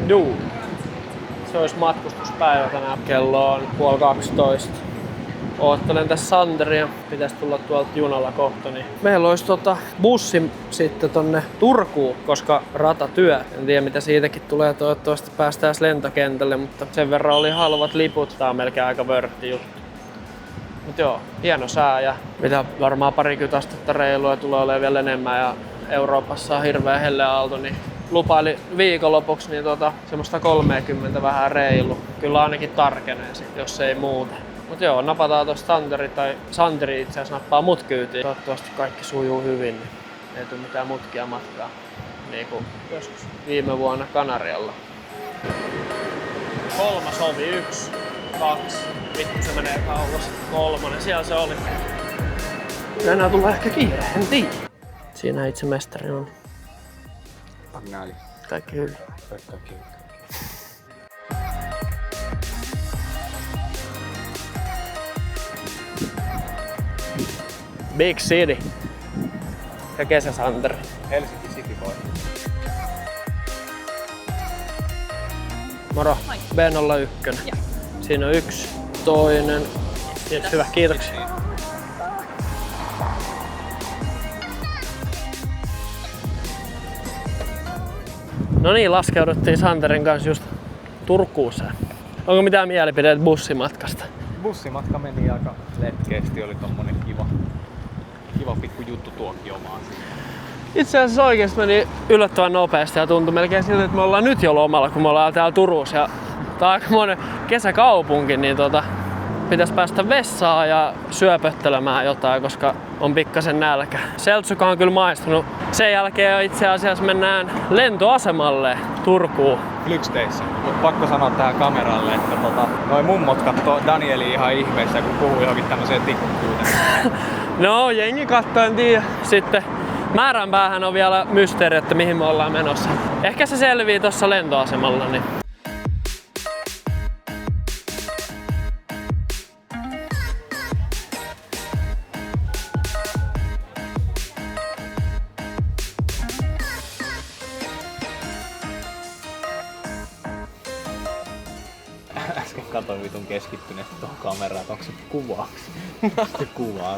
Juu. Se olisi matkustuspäivä tänään. Kello on 11:30. Oottelen tässä Santeria. Pitäisi tulla tuolta junalla kohta. Niin meillä olisi bussi sitten tonne Turkuun, koska ratatyö. En tiedä mitä siitäkin tulee. Toivottavasti päästään lentokentälle, mutta sen verran oli halvat liput. Tää on melkein aika vörtti juttu. Mut joo, hieno sää ja mitä varmaan 20 astetta reilua tulee olemaan vielä enemmän ja Euroopassa on hirveä helleaalto, niin lupaili viikonlopuksi niin semmoista 30 vähän reilu. Kyllä ainakin tarkenee sit, jos ei muuta. Mut joo, napataan tosta Santeri tai Santeri itse asiassa nappaa mut kyytiin. Toivottavasti kaikki sujuu hyvin, niin ei tule mitään mutkia matkaa. Niin kuin joskus viime vuonna Kanarialla. 3 ovi, 1, 2. Vittu se menee kauas. 3, siellä se oli. Enää tulee ehkä kiire, en tiedä. Siinä itse mestari on. Agnaali. Kaikki hyvin. Kaikki. Big City. Ja kesäsanteri. Helsinki City Boy. Moro. B01. Ja. Siinä on 1, toinen. Yes, hyvä, kiitoksia. No niin, laskeuduttiin Santerin kanssa just Turkuuseen. Onko mitään mielipiteitä bussimatkasta? Bussimatka meni aika letkeesti, oli tommonen kiva pikku juttu tuokiomaan. Itse asiassa oikeesti meni yllättävän nopeasti ja tuntui melkein siltä, että me ollaan nyt jo lomalla, kun me ollaan täällä Turussa. Ja tää on aika monen kesäkaupunki, niin pitäisi päästä vessaan ja syöpöttelemään jotain, koska on pikkasen nälkä. Seltsuka on kyllä maistunut. Sen jälkeen itse asiassa mennään lentoasemalle Turkuun. Flyksteissä. Mut pakko sanoa tähän kameralle, että noi mummot kattoo Danieli ihan ihmeessä, kun puhuu johonkin tämmöiseen tikkuuteen. No, jengi kattoo, en tiedä. Sitten määränpäähän on vielä mysteeri, että mihin me ollaan menossa. Ehkä se selvii tossa lentoasemalla. Niin. Äsken katoin vitun keskittyneesti tohon kameraan, että onko se kuvaaksi? Se kuvaa,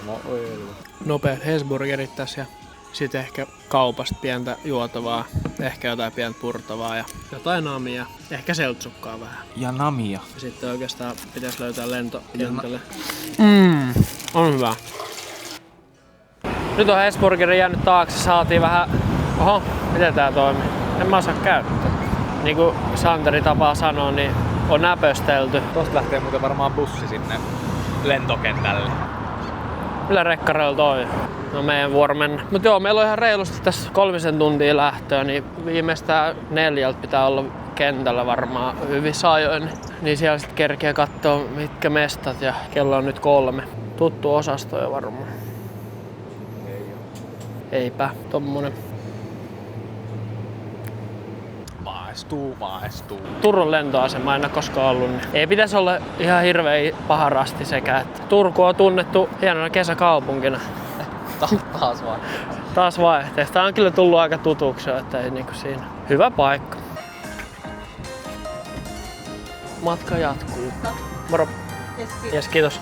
Nopea Hesburgerit tässä ja sitten ehkä kaupasta pientä juotavaa, ehkä jotain pientä purtavaa ja jotain namia, ehkä seltsukkaa vähän. Ja namia. Ja sitten oikeastaan pitäisi löytää lentokentälle. On hyvä. Nyt on Hesburgerin jäänyt taakse, saatiin vähän... Oho, miten tää toimii? En mä osaa käyttää. Niin kuin Santeri tapaa sanoa, niin on näpöstelty. Tosta lähtee muuten varmaan bussi sinne lentokentälle. Millä rekkareilla toi? No meidän vuoro mennä. Mut joo, meillä on ihan reilusti tässä 3 tuntia lähtöä, niin viimeistään 4 pitää olla kentällä varmaan hyvissä ajoin. Niin siellä sit kerkee kattoo mitkä mestat ja kello on nyt 3. Tuttu osasto jo varmaan. Eipä, tommonen. Maistuu. Turun lentoasema en ole koskaan ollut, niin ei pitäisi olla ihan hirveä paha rasti sekä, että Turku on tunnettu hienona kesäkaupunkina. Taas vaihteessa. Tää on kyllä tullut aika tutuksi, että ei niinku siinä. Hyvä paikka. Matka jatkuu. Moro. Jes, kiitos.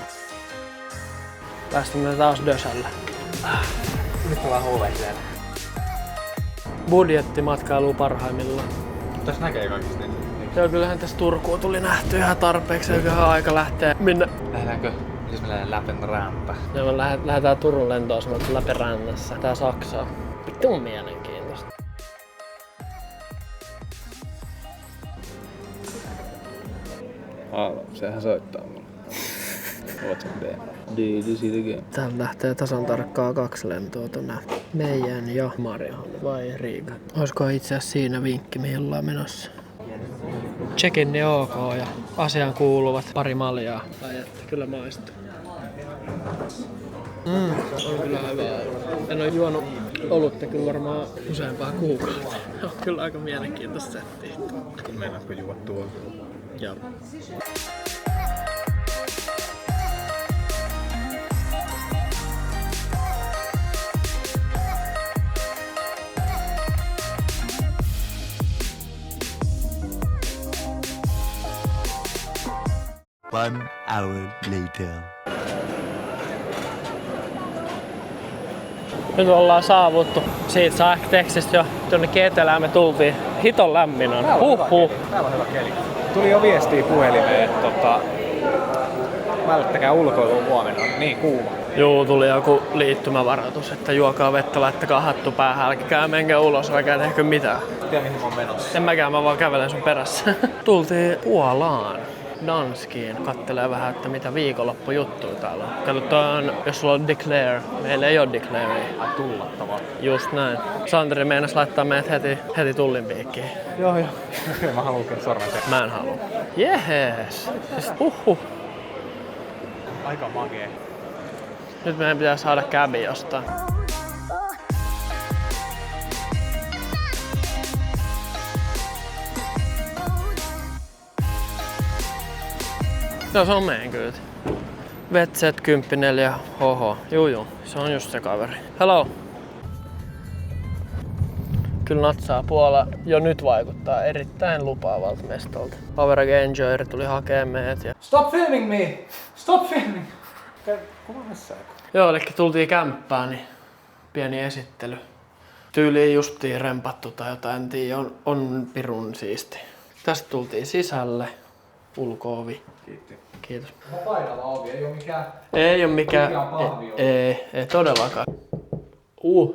Päästään taas Dösälle. Nyt ollaan huuleiseen. Budjettimatkailu parhaimmillaan. Tässä näkee kaikista. Joo, kyllähän tässä Turkuun tuli nähty ihan tarpeeksi, eiköhän aika lähteä. Minne? Lähdetäänkö? Siis me lähdetään Lappeenranta. Me lähdetään Turun lentoasemalta Lappeenrannassa. Tää Saksaa. Vittu mielenkiintoista. Sehän soittaa mulle. Ootko B? Täältä lähtee tasan tarkkaa 2 lentoa tonne meidän ja Marjahan vai Riga. Olisiko itse asiassa siinä vinkki mihin ollaan menossa? Check-in ok ja asiaan kuuluvat pari maljaa. Tai että kyllä maistuu. On kyllä hyvä. En oo juonut olutta kyllä varmaan useampaa kuukautta. On kyllä aika mielenkiintoista settiä. Meinaatko juo tuolla? Joo. 1 hour later. Nyt ollaan saavuttu. Siitä saa ehkä tekstistä jo jonnekin etelään me tultiin. Hiton lämmin on. Täällä on hyvä keli. Tuli jo viestiä puhelimeen, että välttäkää ulkoilua huomenna, on niin kuuma. Juu, tuli joku liittymävaroitus, että juokaa vettä, laittakaa hattu päähän, älkää menkää ulos, vaikka ei tehkö mitään. Tiedä mihin mä oon menossa. En mäkään, mä vaan kävelen sun perässä. Tultiin Puolaan. Danskiin. Kattelee vähän, että mitä viikonloppujuttuja täällä on. Katsotaan, jos sulla on Declare. Meillä ei oo Declarea. Ai tullattavaa. Just näin. Santeri meinas laittaa meidät heti tullin piikkiin. Joo. Mä haluan kyllä sormen sen. Mä en halua. Jehes. Siis, Aika magee. Nyt meidän pitää saada käbi jostain. Joo, se on meidän kyyti. Vetset 10.4 HH. Juu, se on just se kaveri. Hello! Kyllä natsaa Puola jo nyt vaikuttaa erittäin lupaavalta mestolta. Power Enjoyer tuli hakee meidät ja... Stop filming me! Stop filming! Kuva missään. Joo, eli tultiin kämppään, niin pieni esittely. Tyyliin justiin rempattu tai jotain, en tiedä, on pirun siisti. Tästä tultiin sisälle. Ulko-ovi. Kiitos. Painava ovi, ei oo mikään... Ei oo mikään... Ei todellakaan.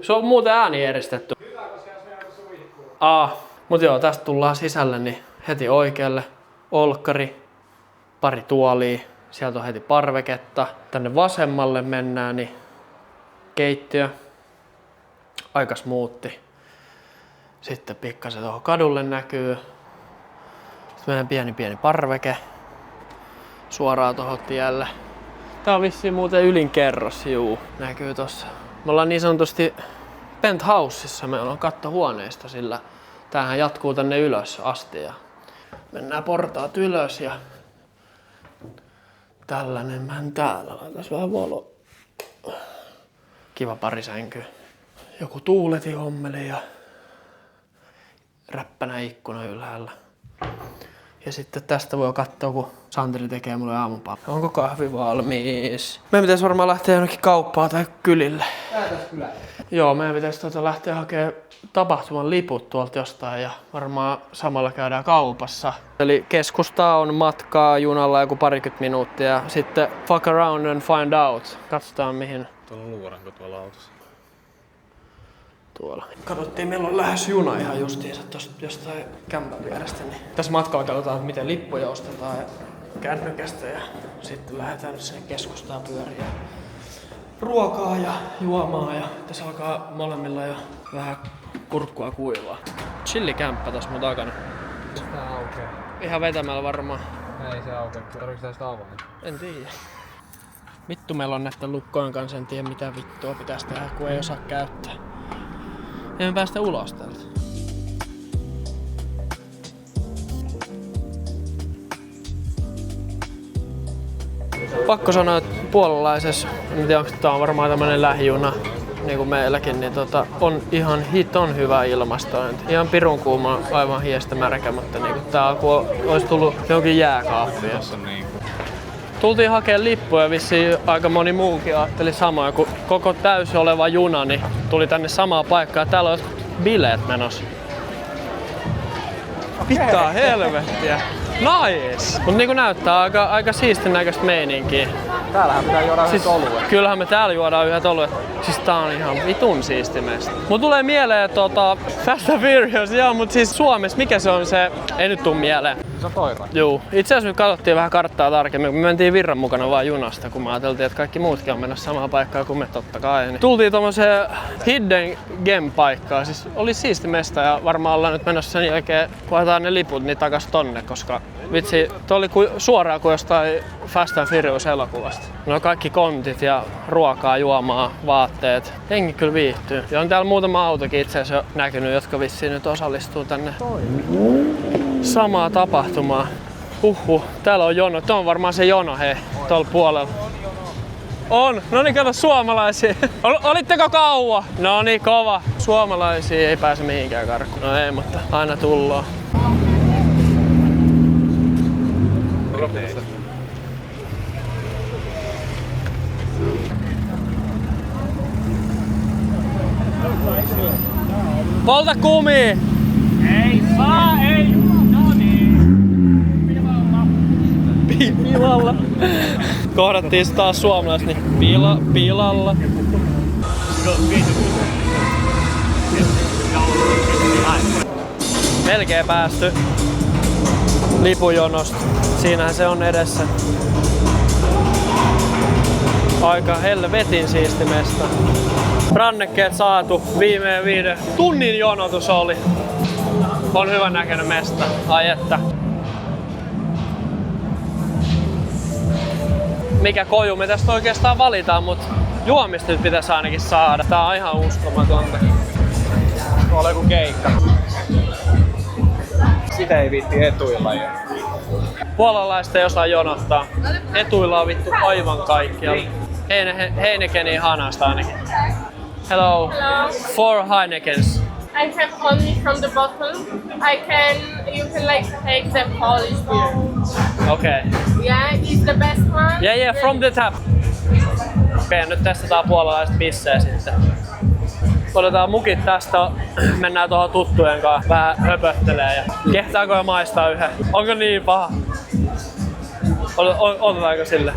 Se on muuten ääni eristetty. Hyvä, koska jos meillä on suihkuu. Mut joo, tästä tullaan sisälle, niin heti oikealle. Olkkari, pari tuolia. Sieltä on heti parveketta. Tänne vasemmalle mennään, niin keittiö. Aika smoothi. Sitten pikkasen tuohon kadulle näkyy. Sitten meidän pieni parveke. Suoraan tuohon tielle. Tää on vissiin muuten ylinkerros, juu. Näkyy tossa. Me ollaan niin sanotusti penthouseissa, meillä on kattohuoneisto, sillä tämähän jatkuu tänne ylös asti. Ja mennään portaat ylös ja tällainen mä täällä. Laitais vähän valo. Kiva parisänky. Joku tuuletihommeli ja räppänä ikkuna ylhäällä. Ja sitten tästä voi katsoa, kun Santeri tekee mulle aamupalaa. Onko kahvi valmis? Meidän pitäisi varmaan lähteä jonnekin kauppaan tai kylille. Lähdetäänkö kylälle? Joo, meidän pitäisi lähteä hakemaan tapahtuman liput tuolta jostain ja varmaan samalla käydään kaupassa. Eli keskustaa on matkaa junalla joku 20 minuuttia. Sitten fuck around and find out. Katsotaan mihin. Tuolla luuranko tuolla autossa? Tuolla. Katsottiin, meillä on lähes juna ihan justiinsa tosta jostain kämpän vierestä. Niin tässä matkalla katsotaan, miten lippuja ostetaan ja kännykästä ja sitten lähdetään sinne keskustaan pyöriä. Ruokaa ja juomaa ja tässä alkaa molemmilla jo vähän kurkkua kuivaa. Chillikämppä tässä mun takana. Tää aukeaa. Ihan vetämällä varmaan. Ei se aukeaa. Tarvitsetko tästä avainta? En tiedä. Vittu meillä on näiden lukkojen kanssa, en tiedä mitä vittua pitäisi tehdä, kun ei osaa käyttää. Emme päästä ulos täältä. Pakko sanoa, että puolalaisessa, en tiedä onko tämä on varmaan tämmönen lähijuna, niin kuin meilläkin, niin on ihan hiton hyvä ilmastointi. Ihan pirun kuuma, aivan hiestä märkä, mutta niin tää kun olisi tullut jonkin jääkaappiin. Tultiin hakemaan lippuja, vissiin aika moni muukin ajatteli samaa, kun koko täysi oleva juna niin tuli tänne samaan paikkaan. Täällä on bileet menossa. Pitää helvettiä. Nice! Mut niinku näyttää aika siistin näköistä meininkiä. Täällähän pitää juoda yhdet oluet. Kyllähän me täällä juodaan yhdet oluet. Siis tää on ihan vitun siisti meistä. Mut tulee mieleen Fast and Furious, joo, mut siis Suomessa mikä se on se, ei nyt tuu mieleen. Se on toira. Juu. Itse asiassa me katsottiin vähän karttaa tarkemmin, kun me mentiin Virran mukana vaan junasta, kun me ajateltiin, että kaikki muutkin on mennä samaan paikkaan kuin me totta kai. Niin tultiin tommoseen Hidden Gem-paikkaan, siis oli siisti mesta ja varmaan ollaan nyt menossa sen jälkeen, kun haetaan ne liput, niin takas tonne, koska vitsi, toi oli suoraan kuin jostain Fast and Furious elokuvasta. No kaikki kontit ja ruokaa, juomaa, vaatteet. Jengi kyllä viihtyy. Ja on täällä muutama autokin itse asiassa jo näkynyt, jotka vissiin nyt osallistuu tänne samaa tapahtumaa. Täällä on jono. Tuo on varmaan se jono, hei, tuolla puolella. On! No niin, kato suomalaisia. Olitteko kauan? No niin, kova. Suomalaisia ei pääse mihinkään karkuun. No ei, mutta aina tullaan. Polta kumii! Ei saa, ei! No niin! Pilalla. Kohdattiin taas suomalaiset, niin pilalla. Melkein päästy lipujonosta. Siinähän se on edessä. Aika helvetin siisti mesta. Rannekkeet saatu. Viimein 5 tunnin jonotus oli. On hyvän näköinen mesta. Ai että. Mikä koju me tästä oikeastaan valitaan, mutta juomista nyt pitäisi ainakin saada. Tää on ihan uskomatonta. Tuolla joku keikka. Sitä ei viitti etuilla jo. Puolalaista ei osaa jonottaa. Etuilla on vittu aivan kaikkialla. Heinekeni hanasta ainakin. Hello. Hello. 4 Heinekens. I have only from the bottle. You can like take the Polish beer. Okay. Yeah, it's the best one. Yeah, from the tap. Okei, nyt testataan puolalaista bissejä sitten. Otetaan mukit tästä, mennään tuohon tuttujen kanssa vähän höpöttelee ja kehtaanko jo maistaa yhden? Onko niin paha? Otetaanko sille?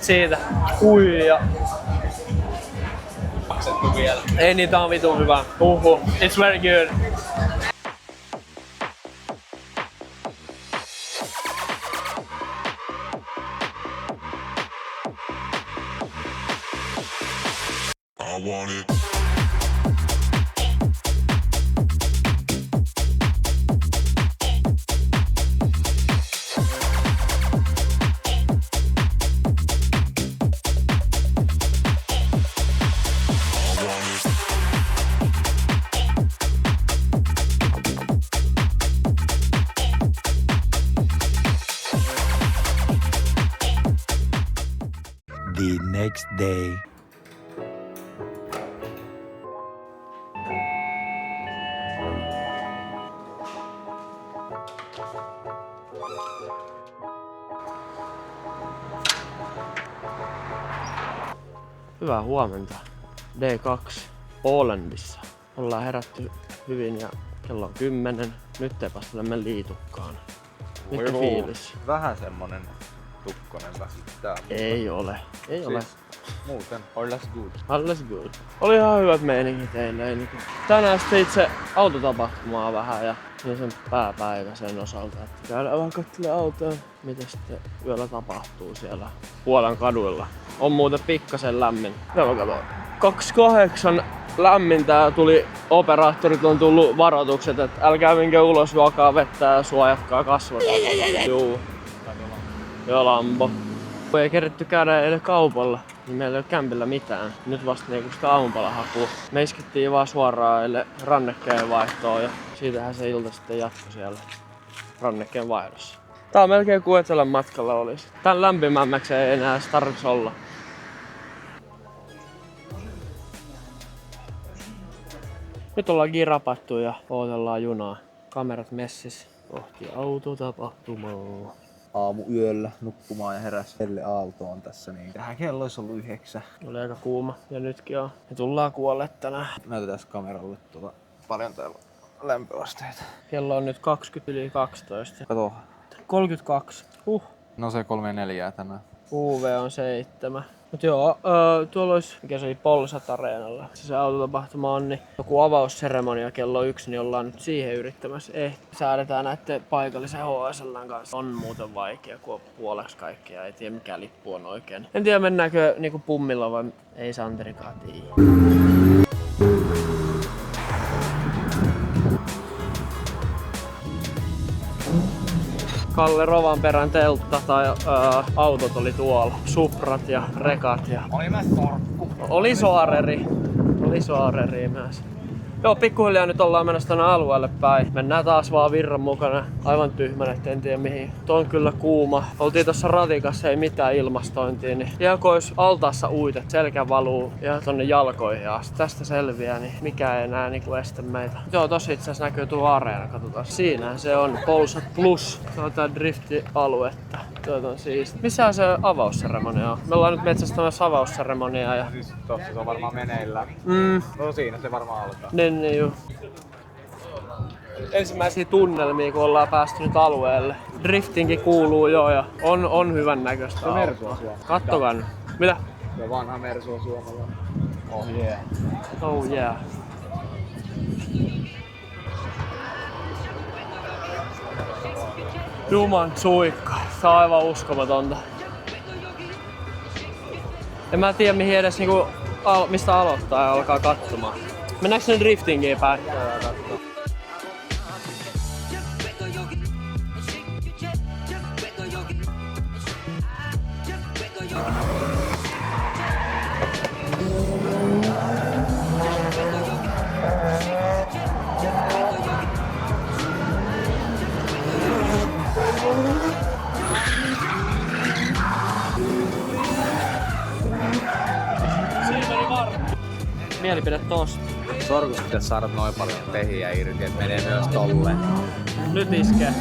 Siitä. Uija. Maksettu vielä. Ei niitä on vitun hyvä. It's very good. I want it. The next day. Hyvää huomenta. D2 Ålandissa. Ollaan herätty hyvin ja kello on 10. Nyt ei pastelemme liitukkaan. Mikä fiilis? Vähän semmonen tukkonen väsittää. Ei ole. Ei ole. Muuten, alles good. Alles good. Oli ihan hyvät meiningit eilen. Tänään sitten itse autotapahtumaa vähän ja sen pääpäivä sen osalta. Että käydään vähän katselemaan autoa, mitä sitten yöllä tapahtuu siellä Puolan kaduilla. On muuten pikkasen lämmin. Joo, kato. 28 lämmintää tuli, operaattorit on tullut varoitukset, että älkää menkö ulos, juokaa vettä ja suojatkaa kasvot. Juu. Joo, Lambo. Kun ei keritty käydä eilen kaupalla, niin meillä ei ole kämpillä mitään. Nyt vasta niinku sitä aamupalahakua. Me iskittiin vaan suoraan eilen rannekkeen vaihtoon ja siitähän se ilta sitten jatkoi siellä rannekkeen vaihdossa. Tää on melkein kuin Etelän matkalla olisi. Tän lämpimämmäksi ei enää tarvitsisi olla. Nyt ollaan girapattu ja odotellaan junaa. Kamerat messis kohti autotapahtumaa. Aamuyöllä nukkumaan ja heräsi Elle Aaltoon tässä, niin tähän kello olisi ollut 9. Oli aika kuuma ja nytkin on. Me tullaan kuolleet tänään. Näytetään kameralle paljon täällä lämpöasteita. Kello on nyt 20 yli 12. Kato. 32. No se 3-4 tänään. UV on 7. Mut joo, tuolla olisi, mikä se oli Polsat Areenalla. Se autotapahtuma on, niin joku avausseremonia kello 1, niin ollaan nyt siihen yrittämässä. Säädetään näitten paikallisen HSL:n kanssa. On muuten vaikea, kun on puoleksi kaikkea. Ei tiedä mikä lippu on oikein. En tiedä mennäänkö niinku pummilla vai ei Santerikaan tiedä. Kalle Rovanperän teltta tai autot oli tuolla. Suprat ja rekat ja... Oli myös torkku. Oli soareri myös. Joo, pikkuhiljaa nyt ollaan menossa tänne alueelle päin. Mennään taas vaan virran mukana. Aivan tyhmänä, en tiedä mihin. Tuo on kyllä kuuma. Oltiin tossa ratikassa, ei mitään ilmastointia. Niin ihan kun olisi altaassa uitet, selkä valuu ihan tonne jalkoihin asti. Tästä selviää, niin mikä ei enää niinku estä meitä. Joo, tossa itse asiassa näkyy tuo areena, katsotaan. Siinähän se on Polsat Plus. Se on tää driftialuetta. Tuo on siisti. Missähän se avausseremonia on? Me ollaan nyt metsästämässä avausseremoniaa ja... Siis tossa se on varmaan meneillään. No siinä se varmaan alkaa. Niin juu. Ensimmäisiä tunnelmia kun ollaan päästy nyt alueelle. Driftingkin kuuluu jo ja on hyvän näköistä. Se Mersu on suomalainen. Kattokaa nyt. Mitä? Se vanha Mersu on suomalainen. Oh yeah. Oh yeah. Juman suikka. Tää on aivan uskomatonta. En mä tiedä mihin edes niinku, mistä aloittaa ja alkaa katsomaan. Mennäänkö sinne driftingiin päin? Mielipide tosta. Sorkusta pitäisi saada noin paljon tehiä irti, että menee myös tolleen. Nyt iskee.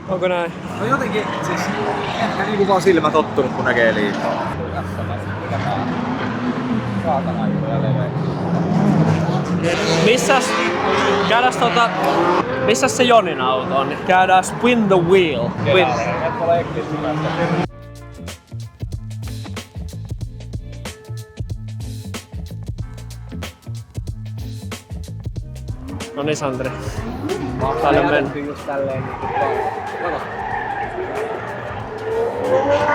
Onko näin? No jotenkin, siis ehkä niinku vaan silmä tottunut kun näkee liikaa. Saatana isoja leveä. Missäs se Jonin auto on? Käydään spin the wheel. No niin Sandri. Täällä on mennyt. Just tälleen niinku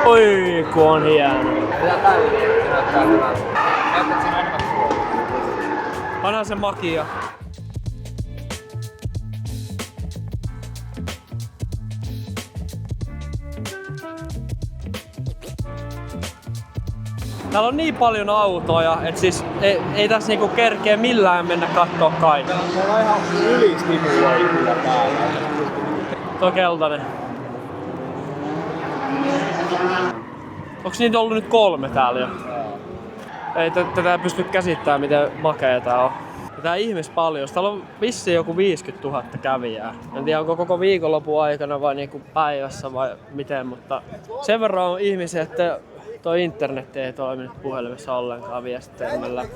Oi kun on hieno. Mitä tälleen? Näyttää hyvältä. Näyttää sen enemmän suoraan. Onhan se makia. Täällä on niin paljon autoja, et siis ei tässä niinku kerkeä millään mennä kattoo kaikki. Mulla on ihan ylistimuloitu kyllä täällä. Tuo keltainen. Onks niitä ollut nyt 3 täällä jo? Ei tätä pysty käsittämään miten makea tää on. Tää paljon. Täällä on vissiin joku 50 000 kävijää. En tiedä onko koko viikonlopun aikana vai niinku päivässä vai miten, mutta sen verran on ihmisiä, että toi internet ei toimi nyt puhelimessa ollenkaan viestimellä läpi.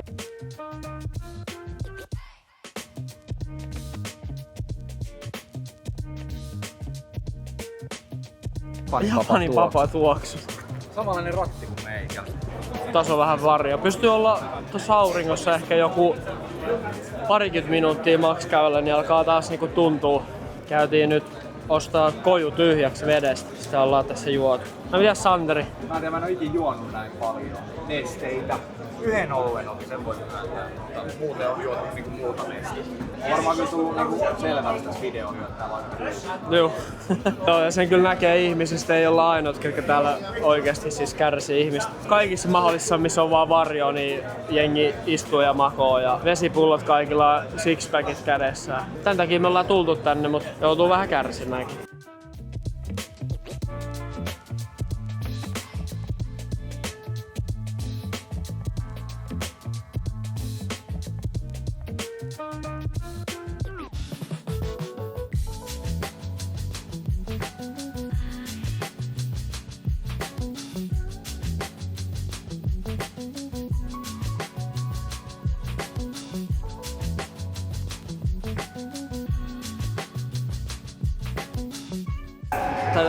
Japanin papa tuoksu. Samanlainen ratti kuin meikä. Taas on vähän varjo. Pystyy olla tuossa auringossa ehkä joku 20 minuuttia maks kävellä, niin alkaa taas niinku tuntua. Käytiin nyt ostaa koju tyhjäksi vedestä, sitten ollaan tässä juotu. No mitäs Santeri? Mä en oo ikin juonut näin paljon nesteitä. Yhden oluen oli sen voi myöntää, mutta muuten on juotu niinku muuta nestettä. On varmaan kyllä tullut niinku selvästi tässä videoon juottaa vaikka kyllä. Joo. Joo, ja sen kyllä näkee ihmisistä, ei olla ainoat, ketkä täällä oikeasti siis kärsii ihmistä. Kaikissa mahdollisissa, missä on vaan varjo, niin jengi istuu ja makoo ja vesipullot kaikilla sixpackit kädessä. Tän takia me ollaan tultu tänne, mutta joutuu vähän kärsimäänkin.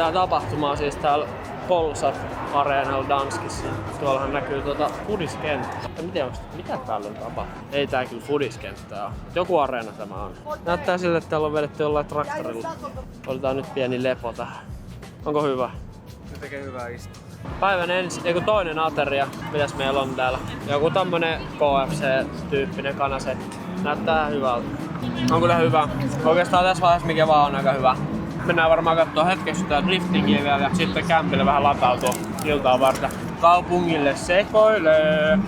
Tää tapahtuma on siis täällä Polsat Areenalla Danskissa. Tuollahan näkyy fudiskenttä. Mitä täällä on tapahtunut? Ei tää kyllä fudiskenttä oo. Joku areena tämä on. Näyttää siltä, että täällä on vedetty jollain traktorilla. Otetaan nyt pieni lepo tähän. Onko hyvä? Se tekee hyvää istua. Päivän toinen ateria, mitäs meillä on täällä. Joku tämmönen KFC-tyyppinen kanasetti. Näyttää hyvältä. On kyllä hyvä. Oikeastaan tässä vaiheessa mikä vaan on aika hyvä. Mennään varmaan kattoo hetkeksi tää driftingiä vielä ja sitten kämpille vähän latautua iltaa varten. Kaupungille sekoilee!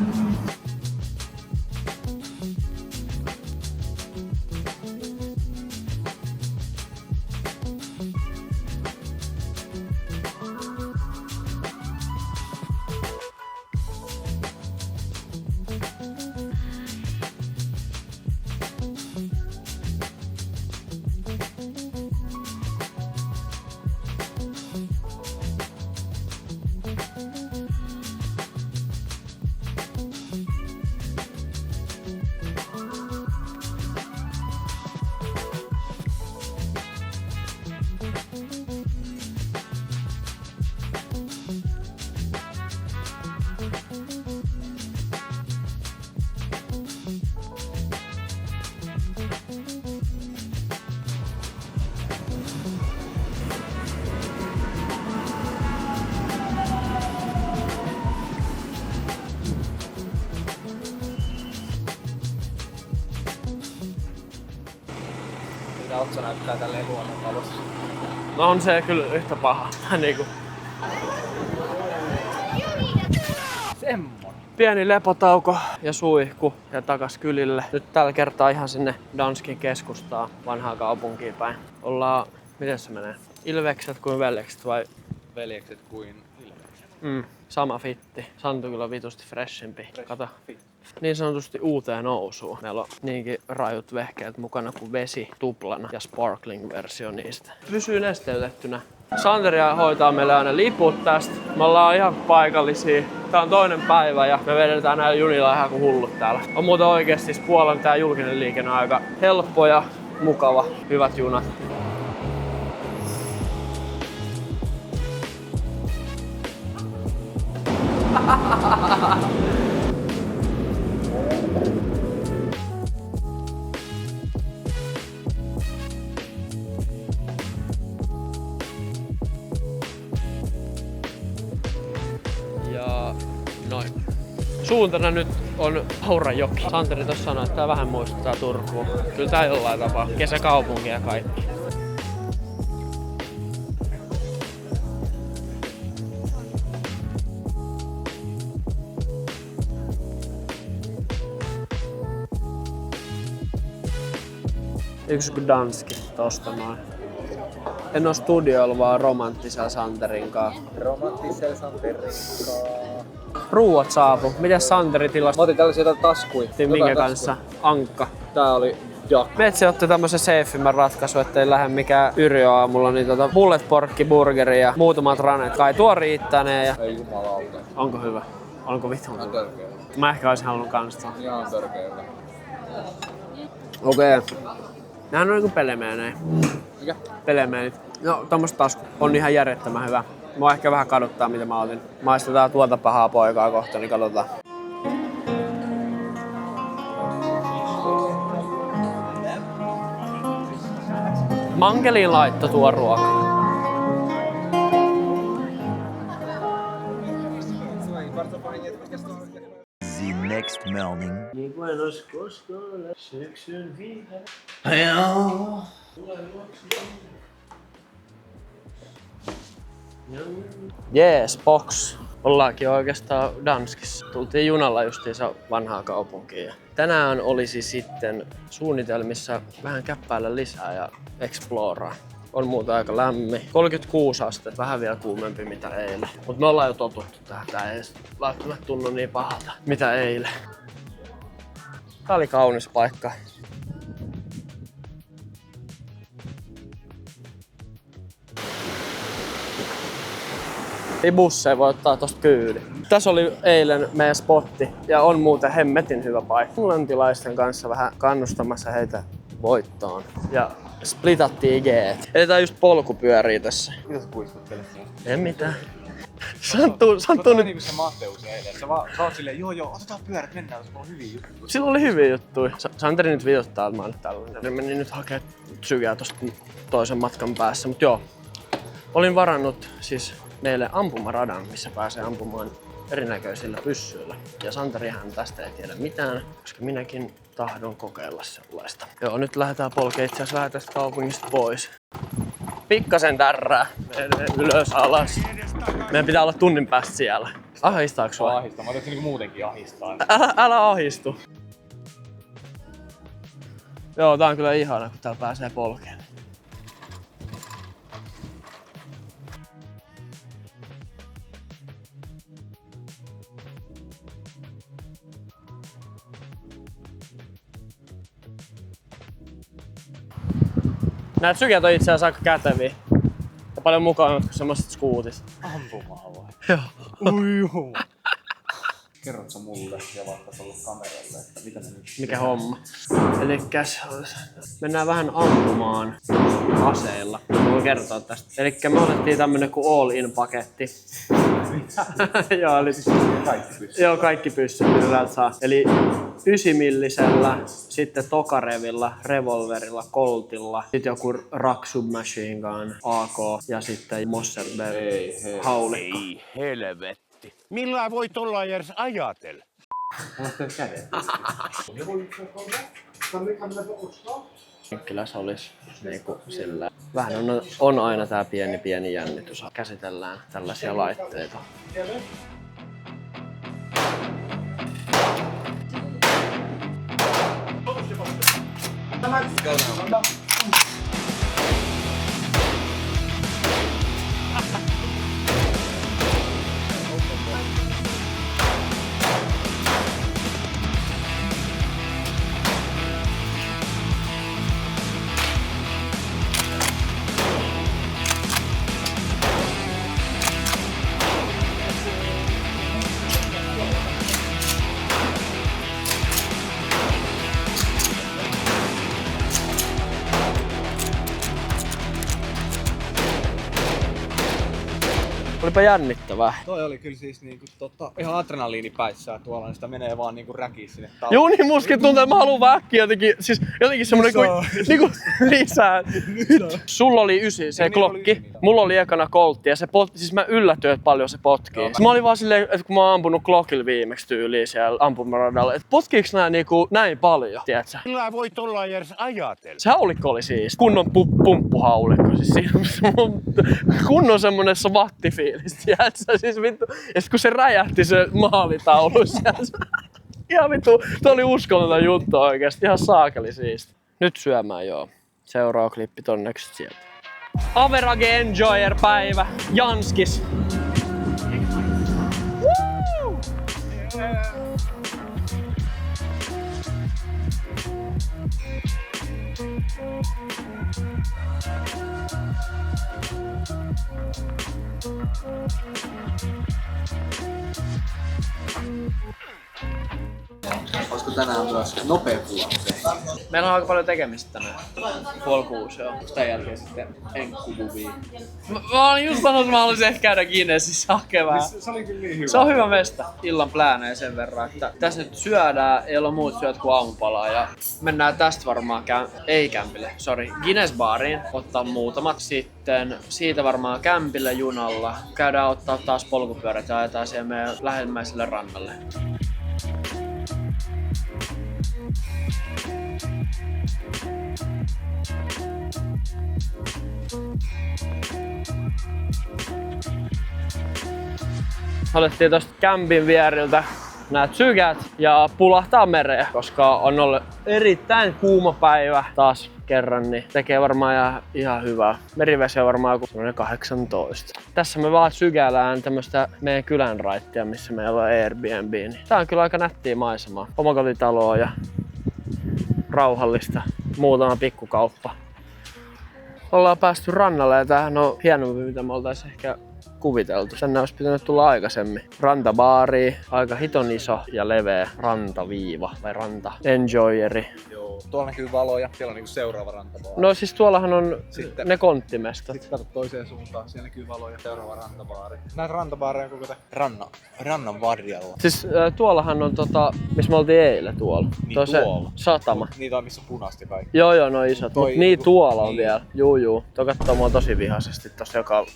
Mitä Otsa näyttää tälleen luonnontalossa? No on se kyllä yhtä paha. Niinku. Semmonen. Pieni lepotauko ja suihku ja takas kylille. Nyt tällä kertaa ihan sinne Danskin keskustaan, vanhaa kaupunkiin päin. Ollaan, miten se menee? Ilvekset kuin veljekset vai? Veljekset kuin ilvekset. Sama fitti. Santu kyllä vitusti freshimpi. Kato. Niin sanotusti uuteen nousuun. Meillä on niinkin rajut vehkeet mukana kuin vesi tuplana ja sparkling-versio niistä. Pysyy nesteytettynä. Santeria hoitaa meille aina liput tästä. Me ollaan ihan paikallisia. Tää on toinen päivä ja me vedetään näillä junilla ihan kuin hullut täällä. On muuten oikeesti Puolan tää julkinen liikenne on aika helppo ja mukava. Hyvät junat. Ja noin. Suuntana nyt on Aurajoki. Santeri tossa sanoi, että tää vähän muistuttaa Turkua. Kyllä tää jollain tapaa. Kesäkaupunki ja kaikki. Yksi Danski tosta noin. En oo studioilla, vaan romanttisella Santerin kanssa. Romanttisella Santerikkaa. Ruuat saapu. Mites Santeri tilasi? Mä otin tällaisia taskuja. Minkä kanssa? Ankka. Tää oli Jack. Metsi otti tämmösen seifimmän ratkaisun, ettei lähde mikään Yrjö aamulla, niin bullet porkki burgeri ja muutamat ranet. Kai tuo riittänee ja... Ei jumalauta. Onko hyvä? Onko vitun? Ihan törkeä. Mä ehkä olisin halunnut kans tuon. Ihan törkeä. Okei. Nää on niinku pelemeenejä. Mikä? Pelemeenit. No tommoset tasku on ihan järjettömän hyvä. Mua ehkä vähän kaduttaa mitä mä otin. Maistetaan tuolta pahaa poikaa kohta, niin katsotaan. Mankeliin laitto tuo ruoka. The next morning. Niin kuin olisi koskaan syksyn viime. Jees, box. Ollaankin oikeastaan Danskissa. Tultiin junalla justiinsa vanhaa kaupunkiin. Tänään olisi sitten suunnitelmissa vähän käppäillä lisää ja exploraa. On muuta aika lämmin. 36 astetta, vähän vielä kuumempi mitä eilen. Mut me ollaan jo totuttu tähän. Tää ei välttämättä tunnu niin pahalta mitä eilen. Tää oli kaunis paikka. Ei busseja voi ottaa tosta kyydin. Tässä oli eilen meidän spotti ja on muuten hemmetin hyvä paikka. Englantilaisten kanssa vähän kannustamassa heitä voittoon. Ja splitattiin IG. Eli tää just polkupyörii tässä. Mitä sä puistuttelet? En mitään. Santtu nyt. Niinku se Matteus eilen. Sä oot silleen, joo, otetaan pyörät, mennään, se on hyviä juttuja. Sillä oli hyviä juttuja. Santeri nyt vituttaa, että mä oon nyt tällainen. Ne meni nyt hakee sykää tosta toisen matkan päässä, mut joo. Olin varannut siis meille ampumaradan, missä pääsee ampumaan erinäköisillä pyssyillä. Ja Santerihan tästä ei tiedä mitään, koska minäkin tahdon kokeilla sellaista. Joo, nyt lähdetään polkeen itse asiassa vähän tästä kaupungista pois. Pikkasen tärrää. Menee ylös, alas. Meidän pitää olla tunnin päästä siellä. Ahistaako sua? Ahistaa. Mä otin niinku muutenkin ahistaa. Älä ahistu. Joo, tää on kyllä ihana, kun täällä pääsee polkeen. Näet sykeet on itse asiassa aika käteviä. Ja paljon mukaan kuin semmoset skuutit. Ampumaan vai? Joo. Uihu. Kerrot sä mulle ja vaikka tuolle kameralle, että mitä me nyt... Mikä homma? Elikkäs mennään vähän ampumaan aseilla. Mä voin kertoa tästä. Elikkä me otettiin tämmönen kuin all-in paketti. Joo, eli Kaikki pystyy. joo, kaikki pyssyt ylältä saa. Eli 9-millisellä, sitten tokarevilla, revolverilla, koltilla, sitten joku Rock Submachine Gun, AK ja sitten Mossberg haulikko. Ei helvetti. Millä voi tulla edes ajatella? Kyllä se olisi niinku sillä. Vähän on aina tää pieni jännitys. Käsitellään tällaisia laitteita. Olipa jännittävää. Toi oli kyllä siis niinku ihan adrenaliinipäissään tuolla, niin sitä menee vaan niinku räkiin sinne tauolle. Joo, niin muskin tuntuu, että mä haluun väkkiä jotenkin, siis jotenkin semmonen niinku lisää. Sulla oli 9, se klokki. Mulla oli ekana koltti ja se potkii, siis mä yllätyin, että paljon se potkii. Mä olin vaan silleen, että kun mä oon ampunut klokilla viimeksi tyyliin siellä ampumaradalla, että potkiiks nää niinku näin paljon, tiedätkö? Millä voi tulla edes ajatella? Se haulikko oli siis kunnon pumppuhaulikko, siis siinä on kunnon semmonen SWAT-fiilis, tiedätkö? Siis vittu, ja sit kun se räjähti se maalitaulu sieltä, ihan vittu, tuo oli uskomaton juttu oikeesti, ihan saakeli siisti. Nyt syömään joo, seuraava klippi todennäköisesti sieltä. Average Enjoyer päivä, Janskis. Woo! Olisiko tänään myös nopea puolue? Meillä on aika paljon tekemistä tänään. 5:30 joo. Tämän jälkeen sitten enkkubuvia. Mä olin just sanonut, että mä haluaisin ehkä käydä Guinnessissä hakevaa. Se oli kyllä niin hyvä. Se on hyvä mesta. Illan plääneen sen verran, että tässä nyt syödään, ei ole muut syöt kuin aamupalaa ja mennään tästä varmaan Guinness baariin, ottaa muutamat. Sitten siitä varmaan kämpille junalla. Käydään ottaa taas polkupyörät ja ajetaan siihen meidän lähemmäiselle rannalle. Otettiin tosta kämpin vieriltä nää sykät ja pulahtaa mereen, koska on ollut erittäin kuuma päivä taas kerran, niin tekee varmaan ihan hyvää. Merivesi on varmaan joku 18. Tässä me vaan sykäillään tämmöstä meidän kylän raittia, missä meillä on Airbnb. Niin tää on kyllä aika nättiä maisemaa. Omakotitaloa ja rauhallista. Muutama pikkukauppa. Ollaan päästy rannalle ja tämähän on hienompi mitä me oltais ehkä kuviteltu. Tänne olisi pitänyt tulla aikaisemmin. Rantabaari, aika hiton iso ja leveä rantaviiva vai ranta enjoyeri. Joo, Tuolla näkyy valoja, siellä on niinku seuraava rantabaari. No siis tuollahan on Sitten- ne konttimesta. Sitten kato toiseen suuntaan, siellä näkyy valoja, seuraava rantabaari. Näet rantabaareja koko rannan varjalla. Siis tuollahan on missä me oltiin eilen tuolla. Niin Toi se tuolla. satama. Niitä on missä on punaista kaikki. Joo, no isot. Toi Mut niin niinku- tuolla on niin. vielä. Juu. Tuo kattoo mua tosi vihaisesti tossa joka...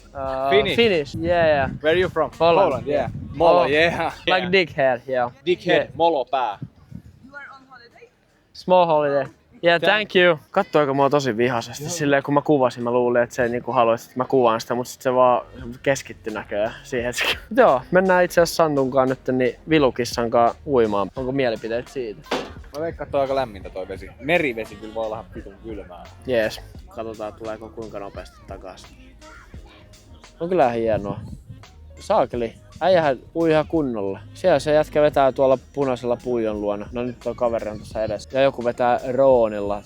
Finnish. Yeah. Where you from? Holland. yeah. Molo, Oh. yeah. Like dickhead, yeah. Dickhead, Yeah. molo pää. Small holiday. Yeah, thank you. Kattoiko mua tosi vihaisesti. Silleen kun mä kuvasin, mä luulin, että se ei niinku haluaisi, että mä kuvaan sitä, mutta sit se vaan keskittyi näköjään siihen. Joo, mennään itse asiassa Santunkaan nyt niin Vilukissankaan uimaan. Onko mielipiteet siitä? Mä veikkaan, että on aika lämmintä toi vesi. Merivesi kyllä voi olla vähän vitun kylmää. Jees. Katsotaan tuleeko kuinka nopeasti takaisin. On kyllä hienoa. Saakeli. Äijähän ui ihan kunnolla. Siellä se jätkä vetää tuolla punaisella puijon luona. No nyt tuo kaveri on tuossa edessä. Ja joku vetää roonilla.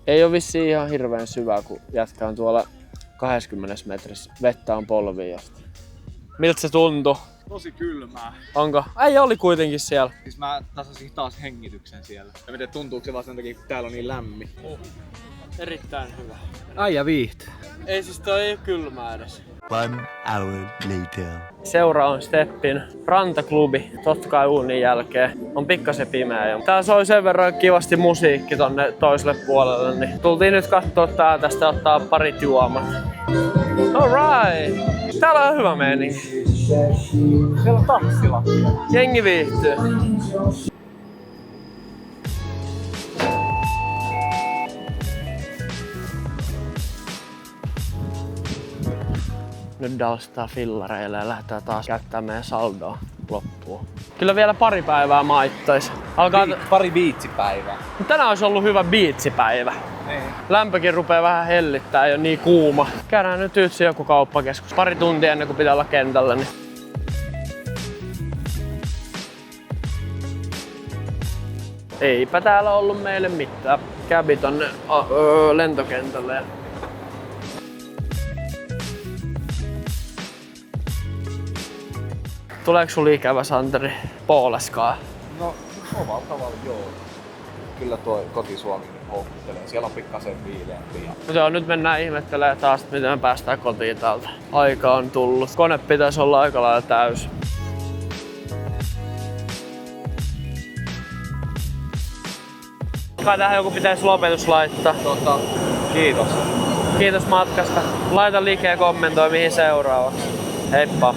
Ei oo vissiin ihan hirveän syvää, kun jätkä on tuolla 20 metrissä. Vettä on polviin asti. Miltä se tuntui? Tosi kylmää. Onko? Äijä oli kuitenkin siellä. Siis mä tasasin taas hengityksen siellä. Ja miten tuntuuko se vaan sen takia, kun täällä on niin lämmin. Erittäin hyvä. Äijä viihtyy. Ei siis toi ei kylmää edes. 1 hour later. Seura on Steppin rantaklubi, totta kai uunin jälkeen. On pikkasen pimeä jo. Tää soi sen verran kivasti musiikki tonne toiselle puolelle, niin tultiin nyt kattoo täältä tästä ottaa parit juomat. Alright! Täällä on hyvä meininki. Siellä on taksila. Jengi viihtyy. Nyt dalstaa fillareille ja lähdetään taas käyttämään meidän saldoa loppuun. Kyllä vielä pari päivää maittais. Alkaa... Pari biitsipäivää. Tänään olisi ollut hyvä biitsipäivä. Niin. Lämpökin rupeaa vähän hellittää, ei ole niin kuuma. Käydään nyt yksi joku kauppakeskus. Pari tuntia ennen kuin pitää olla kentällä. Niin... Eipä täällä ollut meille mitään. Kävi tonne lentokentälle. Ja... Tuleeko sulla ikävä, Santeri, Pooleskaan? No, omalla tavalla joo. Kyllä toi kotisuomi houkuttelee. Siellä on pikkasen viileämpi. Mutta joo, nyt mennään ihmettelemään taas, miten me päästään kotiin täältä. Aika on tullut. Kone pitäisi olla aika lailla täys. Kai tähän joku pitäisi lopetus laittaa. Kiitos. Kiitos matkasta. Laita like ja kommentoi mihin seuraavaksi. Heippa!